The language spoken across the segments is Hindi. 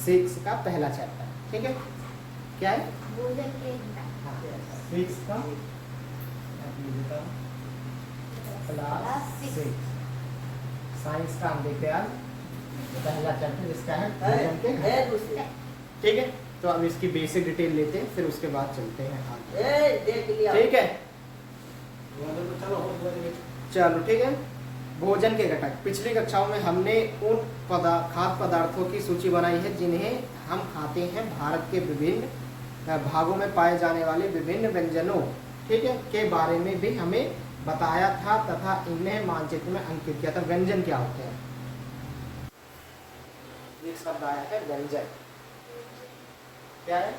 6 का पहला चैप्टर। ठीक है, क्या है? भोजन के 6 का क्लास 6 साइंस का हम देखते हैं आज पहला चैप्टर जिसका है भोजन के घटक। ठीक है, तो हम इसकी बेसिक डिटेल लेते हैं, फिर उसके बाद चलते हैं आगे। ठीक है, चलो ठीक है। भोजन के घटक, पिछली कक्षाओं में हमने उन खाद्य पदार्थों की सूची बनाई है जिन्हें हम खाते हैं। भारत के विभिन्न भागों में पाए जाने वाले विभिन्न व्यंजनों, ठीक है, के बारे में भी हमें बताया था तथा इन्हें मानचित्र में अंकित किया था। व्यंजन क्या होते हैं? एक शब्द आया है व्यंजन, क्या है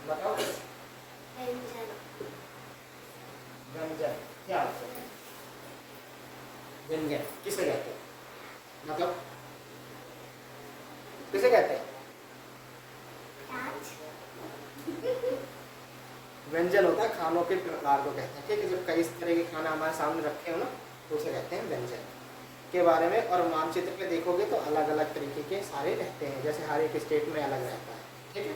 बताओ? व्यंजन क्या होता है? व्यंजन किसे कहते हैं? मतलब किसे कहते हैं? व्यंजन होता है खानों के प्रकार को कहते हैं। ठीक है, जब कई तरह के खाना हमारे सामने रखे हो ना तो उसे कहते हैं व्यंजन के बारे में। और मानचित्र पे देखोगे तो अलग अलग तरीके के सारे रहते हैं, जैसे हर एक स्टेट में अलग रहता है। ठीक है,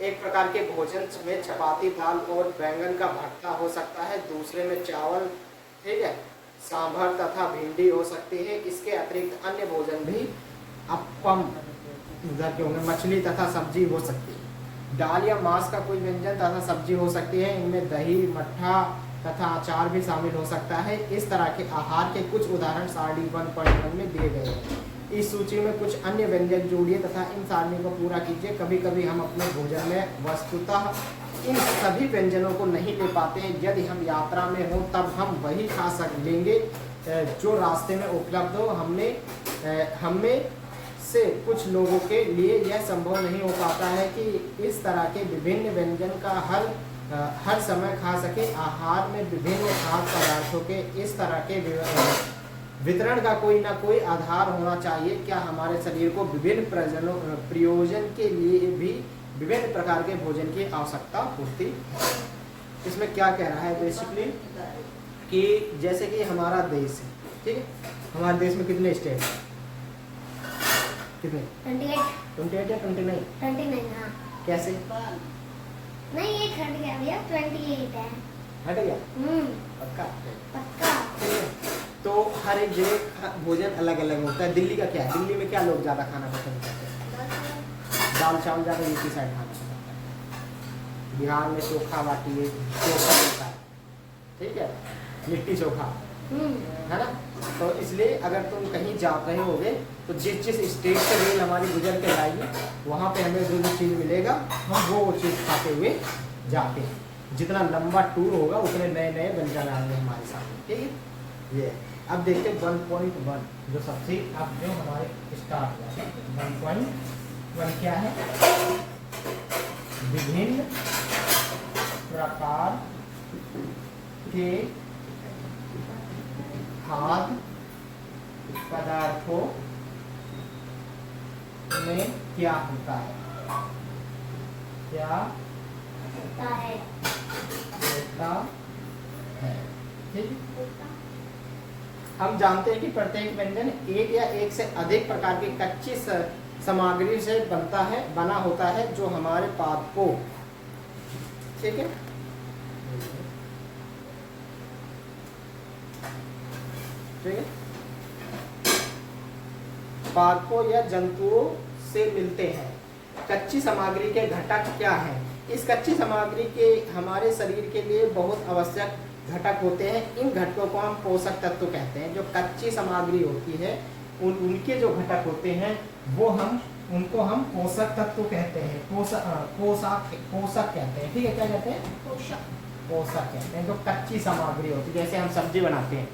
एक प्रकार के भोजन में चपाती, दाल और बैंगन का भरता हो सकता है, दूसरे में चावल, ठीक है, सांभर तथा भिंडी हो सकती है। इसके अतिरिक्त अन्य भोजन भी अप्पम, मछली तथा सब्जी हो सकती है। दाल या मांस का कोई व्यंजन तथा सब्जी हो सकती है। इनमें दही, मट्ठा तथा अचार भी शामिल हो सकता है। इस तरह के आहार के कुछ उदाहरण सारणी 1.1 में दिए गए हैं। इस सूची में कुछ अन्य व्यंजन जोड़िए तथा इन सारणी को पूरा कीजिए। कभी कभी हम अपने भोजन में वस्तुतः इन सभी व्यंजनों को नहीं ले पाते हैं। यदि हम यात्रा में हो तब हम वही खा लेंगे जो रास्ते में उपलब्ध हो। हमें से कुछ लोगों के लिए यह संभव नहीं हो पाता है कि इस तरह के विभिन्न व्यंजन का हर समय खा सके। आहार में विभिन्न खाद्य पदार्थों के इस तरह के वितरण का कोई ना कोई आधार होना चाहिए। क्या हमारे शरीर को विभिन्न प्रयोजन के लिए भी विभिन्न प्रकार के भोजन की आवश्यकता होती है? इसमें क्या कह रहा है बेसिकली कि जैसे कि हमारा देश है, ठीक है, हमारे देश में कितने स्टेट हैं? कितने? 28 या 29? हाँ। कैसे? नहीं, एक हट गया भैया, 28 है। हट गया? पक्का? पक्का। तो हर एक जगह भोजन अलग अलग होता है। दिल्ली का क्या है? दिल्ली में क्या लोग ज़्यादा खाना पसंद करते हैं? दाल चावल ज़्यादा यूपी साइड खाना पसंद करते हैं। बिहार में चोखा बाटी है, चोखा होता है, ठीक है, लिट्टी चोखा, है ना। तो इसलिए अगर तुम कहीं जा रहे होगे तो जिस स्टेट से रेल हमारी गुजर के जाएगी वहाँ पे हमें जो जो चीज़ मिलेगा हम वो चीज़ खाते हुए जाते हैं। जितना लंबा टूर होगा उतने नए नए व्यंजन आएंगे हमारे सामने। ठीक है, ये अब देखते हैं 1.1 जो सबसे अब जो हमारे स्टार्ट हुआ है। 1.1 क्या है? विभिन्न प्रकार के खाद्य पदार्थों में क्या होता है? क्या होता है? ठीक। हम जानते हैं कि प्रत्येक व्यंजन एक या एक से अधिक प्रकार की कच्ची सामग्री से बना होता है जो हमारे पादपों, ठीक है, पादपों या जंतुओं से मिलते हैं। कच्ची सामग्री के घटक क्या हैं? इस कच्ची सामग्री के हमारे शरीर के लिए बहुत आवश्यक घटक होते हैं। इन घटकों को हम पोषक तत्व कहते हैं। जो कच्ची सामग्री होती है उनके जो घटक होते हैं वो उनको हम पोषक तत्व कहते हैं। पोषक कहते हैं। ठीक है, क्या कहते हैं? पोषक कहते हैं। जो कच्ची सामग्री होती है, जैसे हम सब्जी बनाते हैं,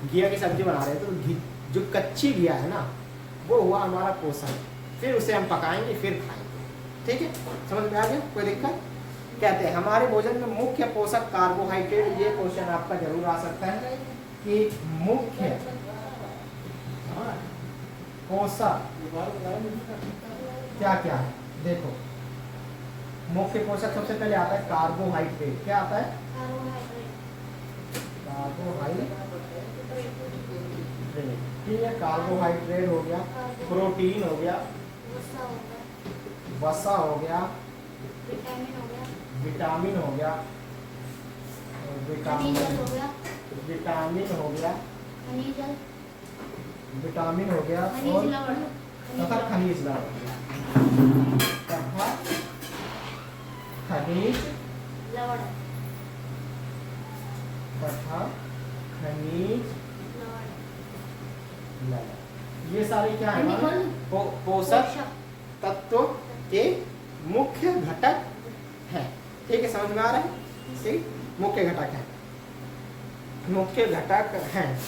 घिया की सब्जी बना रहे हैं तो जो कच्ची घिया है ना वो हुआ हमारा पोषण। फिर उसे हम पकाएंगे फिर खाएंगे। ठीक है, समझ में आ गया? कोई दिक्कत? कहते हैं हमारे भोजन में मुख्य पोषक कार्बोहाइड्रेट। ये क्वेश्चन आपका जरूर आ सकता है कि मुख्य पोषक क्या क्या है। देखो, मुख्य पोषक सबसे पहले आता है कार्बोहाइड्रेट। क्या आता है? कार्बोहाइड्रेट। ठीक है, कार्बोहाइड्रेट हो गया, प्रोटीन हो गया, वसा हो गया, विटामिन हो गया, विटामिन हो गया, विटामिन हो गया और तथा खनिज लवण हो गया, तथा खनिज तथा खनिज लवण, ये सारे क्या है हमारे पोषक तत्वों के मुख्य घटक है। ठीक है, समझ में आ रहा है? ठीक, मुख्य घटक है, मुख्य घटक हैं।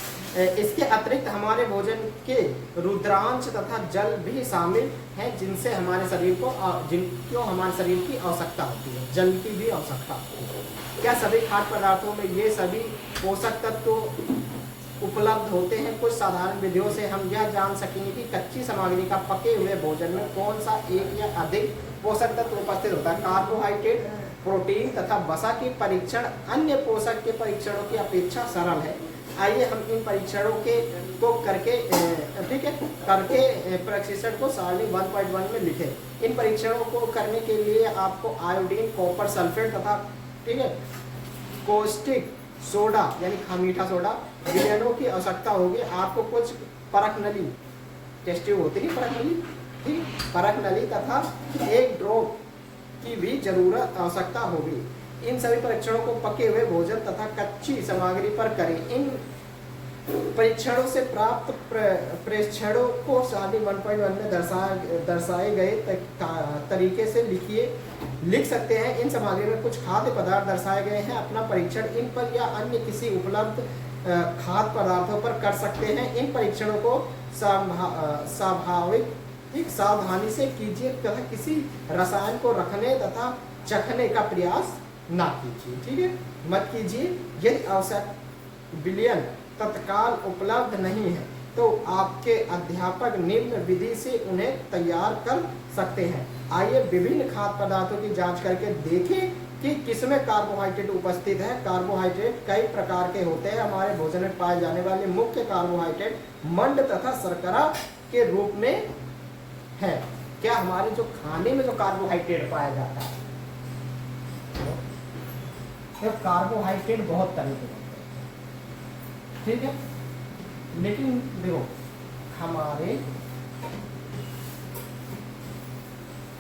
इसके अतिरिक्त हमारे भोजन के रुद्रांश तथा जल भी शामिल हैं, जिनसे हमारे शरीर को जिनको हमारे शरीर की आवश्यकता होती है, जल की भी आवश्यकता होती है। क्या सभी खाद्य पदार्थों में ये सभी पोषक तत्व उपलब्ध होते हैं? कुछ साधारण विधियों से हम यह जान सकेंगे कि कच्ची सामग्री का पके हुए भोजन में कौन सा एक या अधिक पोषक तत्व उपस्थित होता है। कार्बोहाइड्रेट, प्रोटीन तथा वसा के परीक्षण अन्य पोषक के परीक्षणों की अपेक्षा सरल है। आइए हम इन परीक्षणों को करके ठीक है प्रशिक्षण को सारणी 1.1 में लिखें। इन परीक्षणों को करने के लिए आपको आयोडीन, कॉपर सल्फेट तथा ठीक है कोस्टिक सोडा यानी मीठा सोडा विलयनों की आवश्यकता होगी। आपको कुछ परख नली टेस्ट ट्यूब होती है, परख नली, ठीक, परख नली तथा एक ड्रॉप की भी जरूरत आवश्यकता होगी। इन सभी परीक्षणों को पके हुए भोजन तथा कच्ची सामग्री पर करें। इन परीक्षणों से प्राप्त प्रेक्षणों को सारणी 1.1 में दर्शाए गए तरीके से लिख सकते हैं। इन सामग्री में कुछ खाद्य पदार्थ दर्शाए गए हैं। अपना परीक्षण इन पर या अन्य किसी उपलब्ध खाद्य पदार्थों पर कर सकते हैं। इन परीक्षणों को स्वाभाविक ठीक सावधानी से कीजिए तथा किसी रसायन को रखने तथा चखने का प्रयास ना कीजिए। ठीक है, मत कीजिए। यदि आवश्यक विलयन तत्काल उपलब्ध नहीं है तो आपके अध्यापक निम्न विधि से उन्हें तैयार कर सकते हैं। आइए विभिन्न खाद्य पदार्थों की जांच करके देखें कि किसमें कार्बोहाइड्रेट उपस्थित है। कार्बोहाइड्रेट कई प्रकार के होते हैं। हमारे भोजन में पाए जाने वाले मुख्य कार्बोहाइड्रेट मंड तथा शर्करा के रूप में है। क्या हमारे जो खाने में जो कार्बोहाइड्रेट पाया जाता है, तो कार्बोहाइड्रेट बहुत तरह के होते हैं, ठीक है, लेकिन देखो हमारे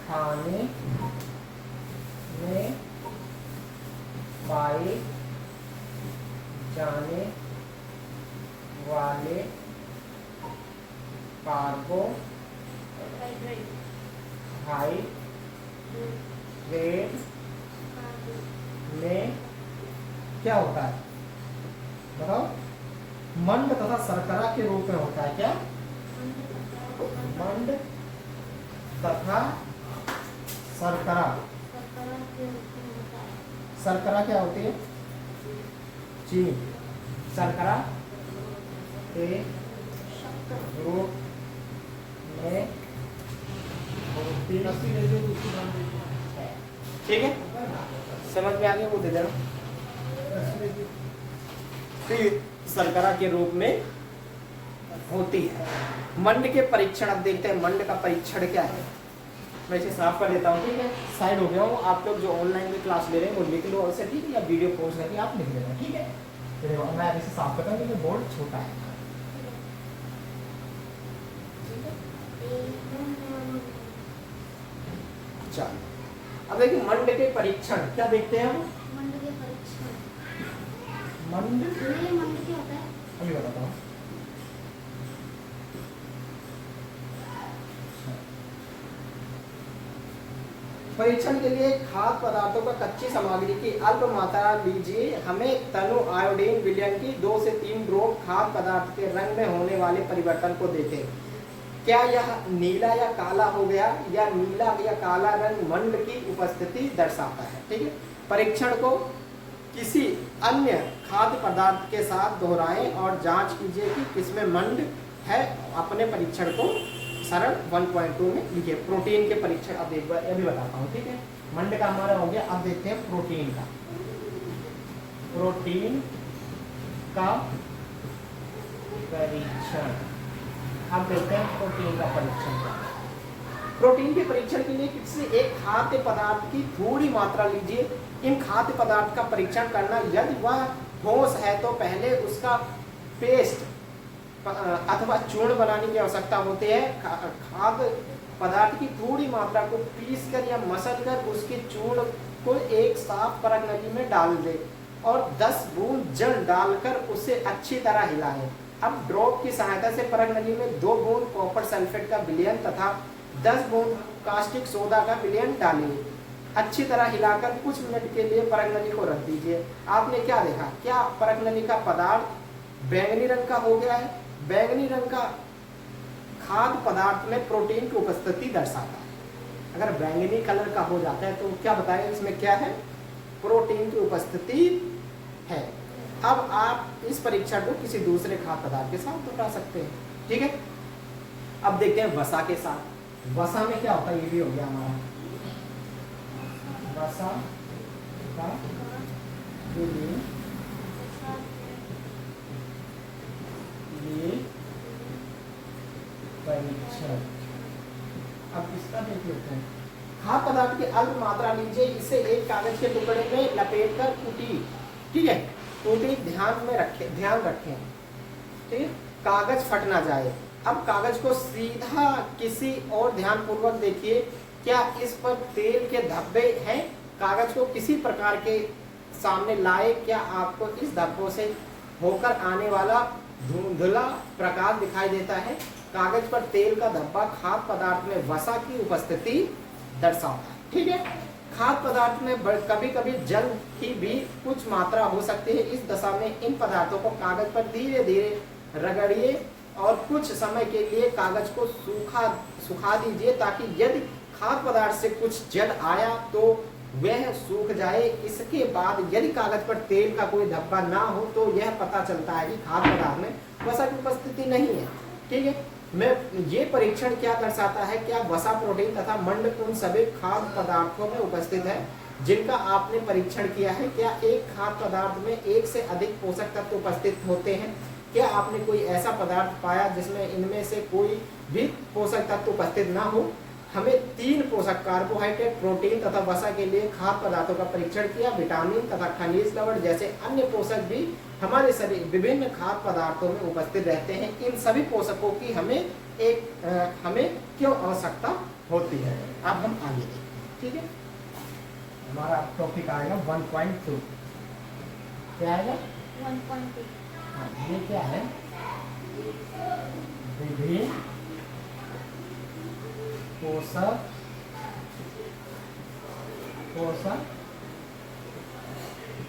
खाने में पाए जाने वाले कार्बोहाइड्रेट में क्या होता है बताओ? मंड तथा शर्करा के रूप में होता है। क्या? मंड तथा शर्करा। शर्करा क्या होती है? चीनी। शर्करा के रूप में होती है। ठीक है, समझ में आ गया? वो दे देना। शर्करा के रूप में होती है। मंड के परीक्षण, अब देखते हैं मंड का परीक्षण क्या है। मैं इसे साफ कर लेता हूँ, ठीक है, साइड हो गया हूँ। आप लोग जो ऑनलाइन में क्लास ले रहे हैं वो लिख लो ऐसे, ठीक है, या वीडियो पॉज करके आप लिख लेना, ठीक है। तो मैं इसे साफ करता हूँ क्योंकि बोर्ड छोटा है। चलो अब देखिए मंड के परीक्षण क्या देखते हैं हम। मंड के परीक्षण, मंड क्या होता है अभी बताता हूँ। परीक्षण के लिए खाद्य पदार्थों का कच्ची सामग्री की अल्प मात्रा लीजिए। हमें तनु आयोडीन विलयन की 2 से 3 ड्रॉप खाद्य पदार्थ के रंग में होने वाले परिवर्तन को देखें। क्या यह नीला या काला हो गया या नीला या काला रंग मंड की उपस्थिति दर्शाता है। ठीक है, परीक्षण को किसी अन्य खाद्य पदार्थ के साथ दोहराएं और जांच कीजिए कि किसमें मंड है। अपने परीक्षण को सरल 1.2 में लिखिए। प्रोटीन के परीक्षण अब एक बार अभी बताता हूँ, ठीक है। मंड का हमारा हो गया, अब देखते हैं प्रोटीन का। प्रोटीन का परीक्षण। अब देखते हैं प्रोटीन का परीक्षण क्या है। प्रोटीन के परीक्षण के लिए किसी एक खाद्य पदार्थ की थोड़ी मात्रा लीजिए। इन खाद्य पदार्थ का परीक्षण करना, यदि वह ठोस है तो पहले उसका पेस्ट अथवा चूर्ण बनाने की आवश्यकता होती है। खाद्य पदार्थ की थोड़ी मात्रा को पीसकर या मसलकर उसके चूर्ण को एक साफ परत नली में डाल दे और 10 बूंद जल डालकर उसे अच्छी तरह हिलाएं। अब ड्रॉप की सहायता से परत नली में 2 बूंद कॉपर सल्फेट का विलयन तथा 10 बूंद कास्टिक सोडा का विलयन डालिए। अच्छी तरह हिलाकर कुछ मिनट के लिए परत नली को रख दीजिए। आपने क्या देखा, क्या परत नली का पदार्थ बैंगनी रंग का हो गया है। बैंगनी रंग का खाद्य पदार्थ में प्रोटीन की उपस्थिति दर्शाता है। अगर बैंगनी कलर का हो जाता है तो क्या बताएं, इसमें क्या है, प्रोटीन की उपस्थिति है। अब आप इस परीक्षण को किसी दूसरे खाद्य पदार्थ के साथ दोहरा सकते हैं। ठीक है, अब देखते हैं वसा के साथ। वसा में क्या होता है, ये भी हो गया हमारा वसा का लिए परीक्षण। अब इसका देख लेते हैं। खाद्य पदार्थ की अल्प मात्रा लीजिए, इसे एक कागज के टुकड़े में लपेटकर कूटी। ठीक है, कूटी ध्यान रखें। ठीक है, कागज फट ना जाए। अब कागज को सीधा किसी और ध्यानपूर्वक देखिए, क्या इस पर तेल के धब्बे हैं। कागज को किसी प्रकार के सामने लाए, क्या आपको इस धब्बों से होकर आने वाला धुंधला प्रकाश दिखाई देता है। कागज पर तेल का धब्बा खाद्य पदार्थ में वसा की उपस्थिति दर्शाता है। ठीक है, खाद्य पदार्थ में कभी कभी जल की भी कुछ मात्रा हो सकती है। इस दशा में इन पदार्थों को कागज पर धीरे धीरे रगड़िए और कुछ समय के लिए कागज को सुखा दीजिए, ताकि यदि खाद्य पदार्थ से कुछ जल आया तो वह सूख जाए। इसके बाद यदि कागज पर तेल का कोई धब्बा ना हो तो यह पता चलता है कि खाद्य पदार्थ में वसा की उपस्थिति नहीं है। ठीक है, ये परीक्षण क्या दर्शाता है, क्या वसा, प्रोटीन तथा मंड उन सभी खाद्य पदार्थों में उपस्थित है जिनका आपने परीक्षण किया है। क्या एक खाद्य पदार्थ में एक से अधिक पोषक तत्व उपस्थित होते हैं। क्या आपने कोई ऐसा पदार्थ पाया जिसमें इनमें से कोई भी पोषक तत्व उपस्थित ना हो। हमें 3 पोषक कार्बोहाइड्रेट, प्रोटीन तथा वसा के लिए खाद्य पदार्थों का परीक्षण किया। विटामिन तथा खनिज लवण जैसे अन्य पोषक भी हमारे शरीर विभिन्न खाद्य पदार्थों में उपस्थित रहते हैं। इन सभी पोषकों की हमें क्यों आवश्यकता होती है। अब हम आगे देखते हैं। ठीक है, हमारा टॉपिक आएगा 1.2। क्या आएगा 1.2। हाँ, ये क्या है, विभिन्न पोषक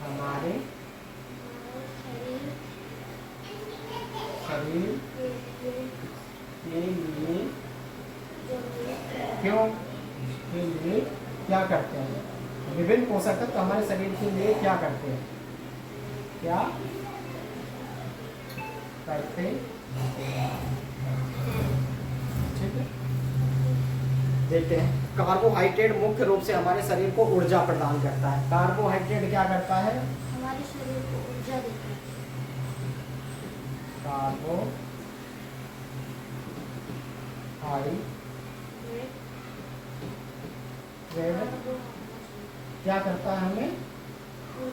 हमारे शरीर के लिए क्यों के लिए क्या करते हैं। विभिन्न पोषक तत्व हमारे शरीर के लिए क्या करते हैं, क्या करते हैं। ठीक है, देखते हैं। कार्बोहाइड्रेट मुख्य रूप से हमारे शरीर को ऊर्जा प्रदान करता है। कार्बोहाइड्रेट क्या करता है, हमारे शरीर को ऊर्जा देता है। कार्बोहाइड्रेट क्या करता है, हमें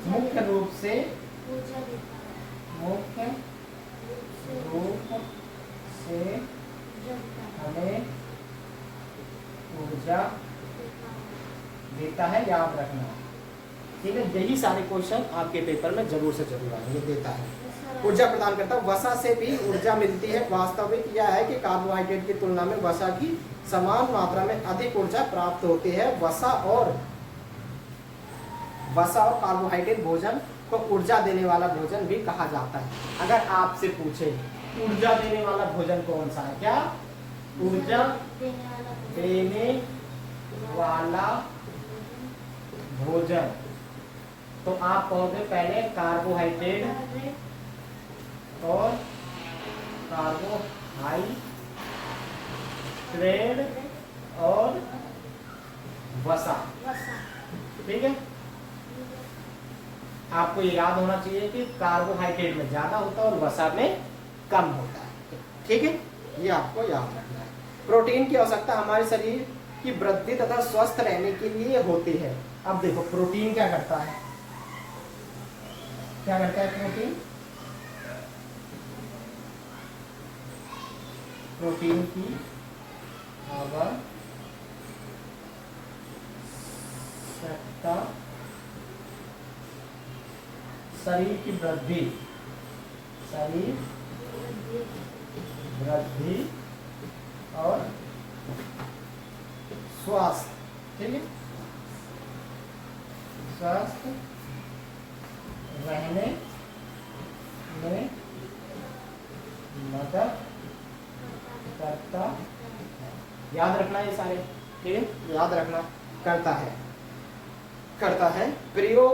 मुख्य रूप से ऊर्जा देता है। मुख्य रूप से हमें ऊर्जा देता है, याद रखना। ठीक है, यही सारे क्वेश्चन आपके पेपर में जरूर से जरूर आएंगे। देता है, ऊर्जा प्रदान करता है। वसा से भी ऊर्जा मिलती है। वास्तविक यह है कि कार्बोहाइड्रेट की तुलना में वसा की समान मात्रा में अधिक ऊर्जा प्राप्त होती है। वसा और कार्बोहाइड्रेट भोजन को ऊर्जा देने वाला भोजन भी कहा जाता है। अगर आपसे पूछे ऊर्जा देने वाला भोजन कौन सा है, क्या ऊर्जा देने वाला भोजन, तो आप कहोगे पहले कार्बोहाइड्रेट और कार्बोहाइड्रेट और वसा। ठीक है, आपको ये याद होना चाहिए कि कार्बोहाइड्रेट में ज्यादा होता है और वसा में कम होता है। ठीक है, ये आपको याद रखना है। प्रोटीन की आवश्यकता हमारे शरीर की वृद्धि तथा स्वस्थ रहने के लिए होती है। अब देखो प्रोटीन क्या करता है, क्या करता है प्रोटीन? प्रोटीन की आवश्यकता शरीर की वृद्धि, शरीर वृद्धि और स्वास्थ्य, ठीक है, स्वस्थ रहने में मदद करता है। याद रखना ये सारे, ठीक है, याद रखना। करता है प्रयोग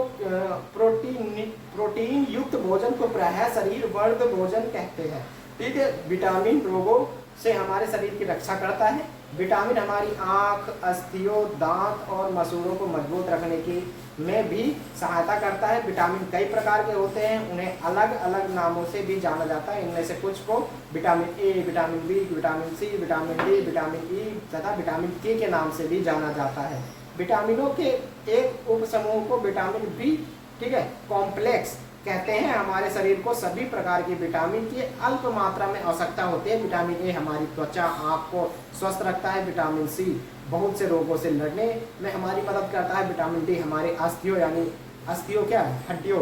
प्रोटीन युक्त भोजन को प्रायः शरीर वर्ध भोजन कहते हैं। ठीक है, विटामिन रोगों से हमारे शरीर की रक्षा करता है। विटामिन हमारी आँख, अस्थियों, दांत और मसूड़ों को मजबूत रखने की में भी सहायता करता है। विटामिन कई प्रकार के होते हैं, उन्हें अलग अलग नामों से भी जाना जाता है। इनमें से कुछ को vitamin A, vitamin B, vitamin C, vitamin D, vitamin E तथा विटामिन के नाम से भी जाना जाता है। विटामिनों के एक उपसमूह को विटामिन बी, ठीक है, कॉम्प्लेक्स कहते हैं। हमारे शरीर को सभी प्रकार के विटामिन की अल्प मात्रा में आवश्यकता होती है। विटामिन ए हमारी त्वचा, आँख को स्वस्थ रखता है। विटामिन सी बहुत से रोगों से लड़ने में हमारी मदद करता है। विटामिन डी हमारे अस्थियों, यानी अस्थियों क्या है, हड्डियों,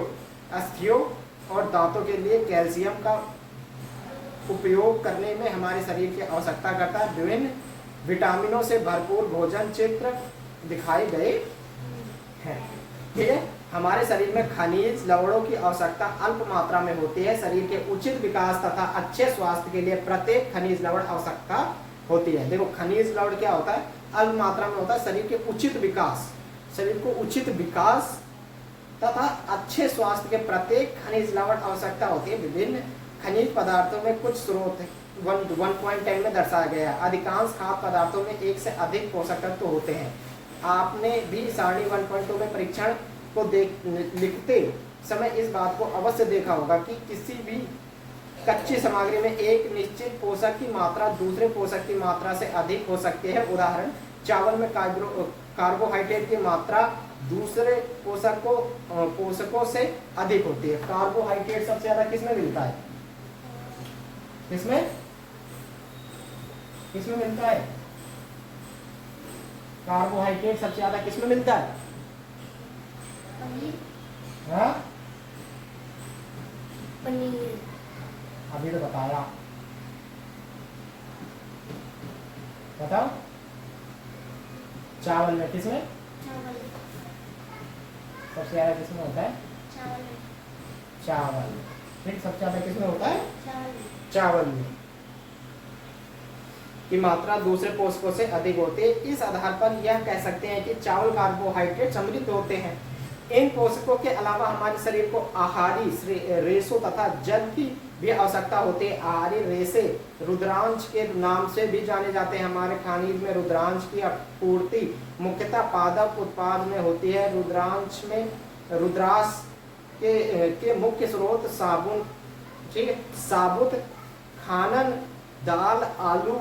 अस्थियों और दांतों के लिए कैल्शियम का उपयोग करने में हमारे शरीर की आवश्यकता करता है। विभिन्न विटामिनों से भरपूर भोजन चित्र दिखाए गए हैं। ठीक है, हमारे शरीर में खनिज लवणों की आवश्यकता अल्प मात्रा में होती है। शरीर के उचित विकास तथा अच्छे स्वास्थ्य के लिए प्रत्येक खनिज लवण आवश्यकता होती है। देखो खनिज लवण क्या होता है, अल्प मात्रा में होता है। शरीर के उचित विकास, शरीर को उचित विकास तथा अच्छे स्वास्थ्य के प्रत्येक खनिज लवण आवश्यकता होती है। विभिन्न खनिज पदार्थों में कुछ स्रोत 1.10 में दर्शाया गया है। अधिकांश खाद्य पदार्थों में एक से अधिक पोषक तत्व होते हैं। आपने भी सारणी 1.2 में परीक्षण को लिखते समय इस बात को अवश्य देखा होगा कि किसी भी कच्ची सामग्री में एक निश्चित पोषक की मात्रा दूसरे पोषक की मात्रा से अधिक हो सकती है। उदाहरण, चावल में कार्बोहाइड्रेट की मात्रा दूसरे पोषकों से अधिक होती है। कार्बोहाइड्रेट सबसे ज्यादा किसमें मिलता है, किसमें मिलता है? कार्बोहाइड्रेट सबसे ज्यादा किसमें मिलता है? हाँ? पनीर। अभी तो बताया, बताओ। चावल में किसमें? चावल। सबसे ज्यादा किसमें होता है? चावल। ठीक, सबसे ज्यादा किसमें होता है? चावल में की मात्रा दूसरे पोषकों से अधिक होती है। इस आधार पर यह कह सकते हैं कि चावल कार्बोहाइड्रेट समृद्ध होते हैं। इन पोषकों के अलावा हमारे शरीर को आहारी रेशों तथा जल की भी आवश्यकता होती है। आहारी रेशे रुद्रांश के नाम से भी जाने जाते हैं। हमारे खनिज में रुद्रांश की आपूर्ति मुख्यतः पादप उत्पाद में होती है। रुद्रांश में रुद्रांश के मुख्य स्रोत साबुन, ठीक है, साबुत खानन, दाल, आलू,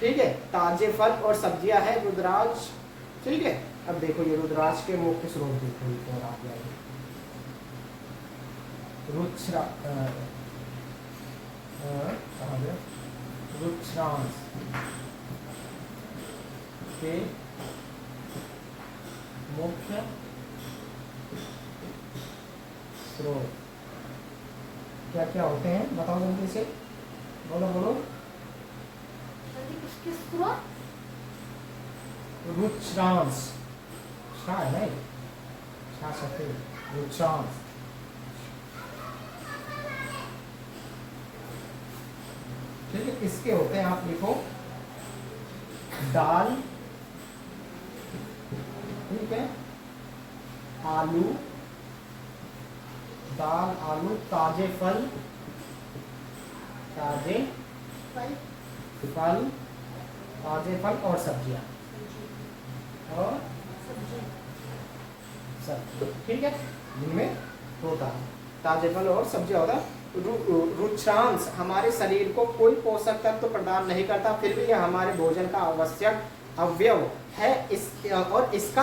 ठीक है, ताजे फल और सब्जियां हैं रुद्रांश। ठीक है, अब देखो ये रुद्रांश के मुख्य स्रोत देखो, और आप रुद्रांश के मुख्य स्रोत क्या क्या होते हैं, बताओ जल्दी से, बोलो बोलो। रुद्रांश, शाह नहीं, शाह सकते, रुद्रांश। ठीक है, इसके होते हैं, आप लिखो दाल, ठीक है, आलू, दाल, आलू, ताजे फल, ताजे फल, ताजे फल और सब्जियां, और सब्जी, ठीक है, जिनमें होता है ताजे फल और सब्जियां होता है। रुचांश हमारे शरीर को कोई पोषक तत्व प्रदान नहीं करता, फिर भी यह हमारे भोजन का आवश्यक अवयव है। इस और इसका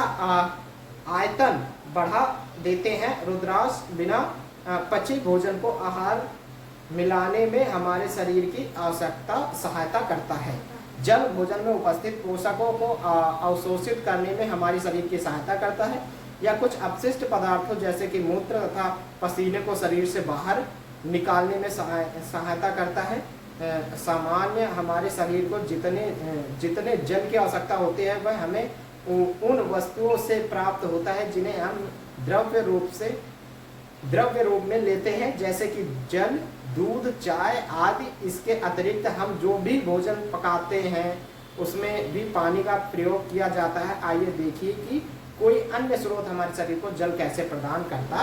आयतन बढ़ा देते हैं। रुद्राक्ष बिना पची भोजन को आहार मिलाने में हमारे शरीर की आवश्यकता सहायता करता है। जल भोजन में उपस्थित पोषकों को अवशोषित करने में हमारे शरीर की सहायता करता है, या कुछ अपशिष्ट पदार्थों जैसे कि मूत्र तथा पसीने को शरीर से बाहर निकालने में सहायता करता है। सामान्य हमारे शरीर को जितने जल की आवश्यकता होती है वह हमें उन वस्तुओं से प्राप्त होता है जिन्हें हम द्रव्य रूप में लेते हैं, जैसे कि जल, दूध, चाय आदि। इसके अतिरिक्त हम जो भी भोजन पकाते हैं उसमें भी पानी का प्रयोग किया जाता है। आइए देखिए कि कोई अन्य स्रोत हमारे शरीर को जल कैसे प्रदान करता